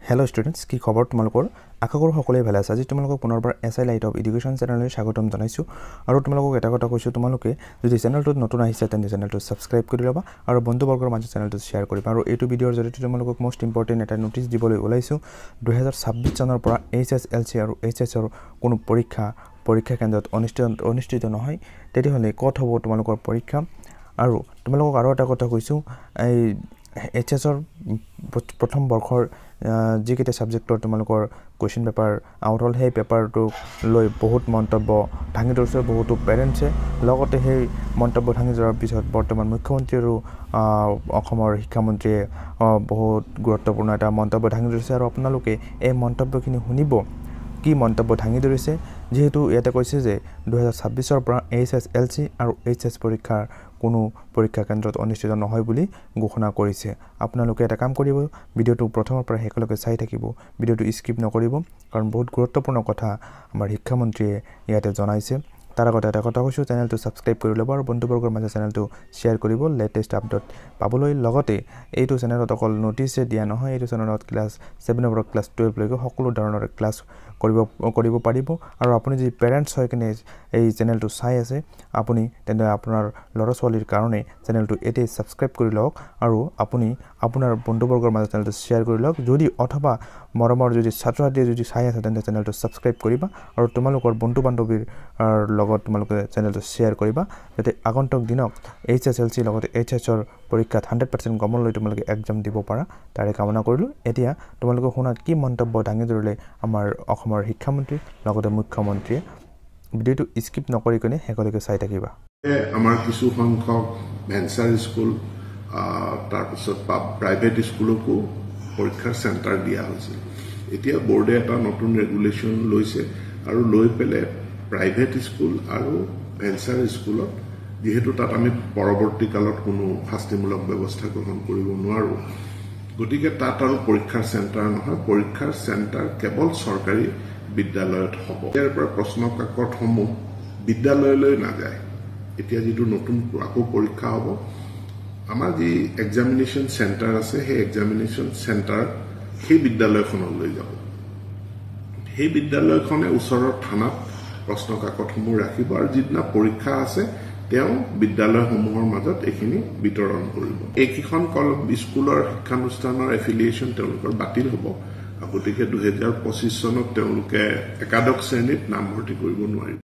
Hello students, কি খবৰ তোমালোকৰ আশা কৰো সকলোৱে ভালে আছে আজি তোমালোকক পুনৰবাৰ এসআই লাইট অফ এডুকেশ্যন চেনেললৈ স্বাগতম জনাইছো আৰু তোমালোকক এটা কথা কৈছো তোমালোকে যদি চেনেলটোত নতুন আহিছে তেন্তে চেনেলটো সাবস্ক্ৰাইব কৰি লবা আৰু বন্ধুবৰ্গৰ মাজত চেনেলটো শেয়াৰ কৰিবা আৰু এইটো ভিডিঅৰ জৰিয়তে তোমালোকক মোষ্ট ইম্পৰ্টেন্ট এটা নোটিছ দিবলৈ ওলাইছো 2026 চনৰ পৰা HSLC আৰু HS ৰ কোনো পৰীক্ষা কেন্দ্ৰত অনুষ্ঠিত নহয় তেতিয়াহলে কত হ'ব তোমালোকৰ পৰীক্ষা আৰু তোমালোকক আৰু এটা কথা কৈছো এই HS ৰ প্ৰথম বৰ্ষৰ যিকেইটা সাবজেক্টৰ তোমালোকৰ কোৱেশ্চন পেপাৰ আউট হল সেই পেপাৰটো লৈ বহুত মন্তব্য ভাঙি ধৰিছে বহুতো পেৰেন্টছে লগতে সেই মন্তব্য ভাঙি যোৱাৰ পিছত বৰ্তমান মুখ্যমন্ত্ৰী আৰু অসমৰ শিক্ষামন্ত্ৰীয়ে বহুত গুৰুত্বপূৰ্ণ এটা মন্তব্য ভাঙি ধৰিছে আৰু আপোনালোকে এই মন্তব্যখিনি শুনিব কি মন্তব্য ভাঙি ধৰিছে যেহেতু এটা কৈছে যে 2026 ৰ পৰা HSLC আৰু HS পৰীক্ষাৰ কোনো পৰীক্ষা কেন্দ্ৰত অনুষ্ঠিত নহয় বুলি ঘোষণা কৰিছে আপোনালোকে এটা কাম কৰিব ভিডিওটো প্ৰথমৰ পৰা শেষলৈকে চাই থাকিব ভিডিওটো স্কিপ নকৰিব কাৰণ বহুত গুৰুত্বপূৰ্ণ কথা আমাৰ শিক্ষামন্ত্ৰীয়ে ইয়াতে জনাইছে তাৰ আগতে এটা কথা কৈছো চেনেলটো সাবস্ক্ৰাইব কৰি ল'ব আৰু বন্ধুবৰ্গৰ মাজত চেনেলটো শেয়াৰ কৰিব লেটেষ্ট আপডেট পাবলৈ লগতে এইটো চেনেলত অকল নোটিছে দিয়া নহয় এইটো চেনেলত ক্লাছ 7 ৰ পৰা ক্লাছ 12 লৈকে সকলো ধৰণৰ ক্লাছ কৰিব পাৰিব আৰু আপুনি যদি পেৰেন্টছ হয় কিনে এই চেনেলটো চাই আছে আপুনি তেন্তে আপোনাৰ ল'ৰা ছোৱালীৰ কাৰণে চেনেলটো এতে সাবস্ক্ৰাইব কৰি লওক আৰু আপুনি আপোনাৰ বন্ধুবৰ্গৰ মাজত চেনেলটো শেয়াৰ কৰি লওক যদি অথবা মৰমৰ যদি ছাত্ৰ-ছাত্ৰীয়ে যদি চাই আছে তেন্তে চেনেলটো সাবস্ক্ৰাইব কৰিবা আৰু তোমালোকৰ বন্ধু বান্ধৱীৰ লগত তোমালোকে চেনেলটো শেয়াৰ কৰিবা যাতে আগন্তুক দিনক HSLC লগতে HS ৰ পৰীক্ষাত 100% কমন লৈ তোমালোকে এক্সাম দিব পাৰা তাৰে কামনা কৰিলো এতিয়া তোমালোকে শুনা কি মন্তব্য দাঙি ধৰিলে আমাৰ অসমৰ শিক্ষামন্ত্ৰী লগতে মুখ্যমন্ত্ৰীয়ে ভিডিওটো স্কিপ নকৰি কিনে শেষলৈকে চাই থাকিবা আমাৰ কিছু সংখ্যক ভেঞ্চাৰ স্কুল তাৰ পিছত প্ৰাইভেট স্কুলকো পৰীক্ষাৰ চেণ্টাৰ দিয়া হৈছে এতিয়া বোৰ্ডে এটা নতুন ৰেগুলেশ্যন লৈছে আৰু লৈ পেলে প্ৰাইভেট স্কুল আৰু ভেঞ্চাৰ স্কুলত যেহেতু তাত আমি পৰৱৰ্তী কালত কোনো শাস্তিমূলক ব্যৱস্থা গ্ৰহণ কৰিব নোৱাৰো গতিকে তাত আৰু পৰীক্ষাৰ চেণ্টাৰ নহয় পৰীক্ষাৰ চেণ্টাৰ কেৱল চৰকাৰী বিদ্যালয়ত হ'ব ইয়াৰ পৰা প্ৰশ্ন কাকতসমূহ বিদ্যালয়লৈ নাযায় এতিয়া যেটো নতুন আকৌ পৰীক্ষা হ'ব আমাৰ যি এক্সামিনেশ্যন চেণ্টাৰ আছে সেই এক্সামিনেশ্যন চেণ্টাৰ সেই বিদ্যালয়খনলৈ যাব সেই বিদ্যালয়খনে ওচৰৰ থানাত প্ৰশ্ন কাকতসমূহ ৰাখিব আৰু যিদিনা পৰীক্ষা আছে তেওঁ বিদ্যালয়সমূহৰ মাজত এখিনি বিতৰণ কৰিব এইকিখন স্কুলৰ শিক্ষানুষ্ঠানৰ এফিলিয়েশ্যন তেওঁলোকৰ বাতিল হ'ব গতিকে 2025 চনত তেওঁলোকে একাদশ শ্ৰেণীত নামভৰ্তি কৰিব নোৱাৰিব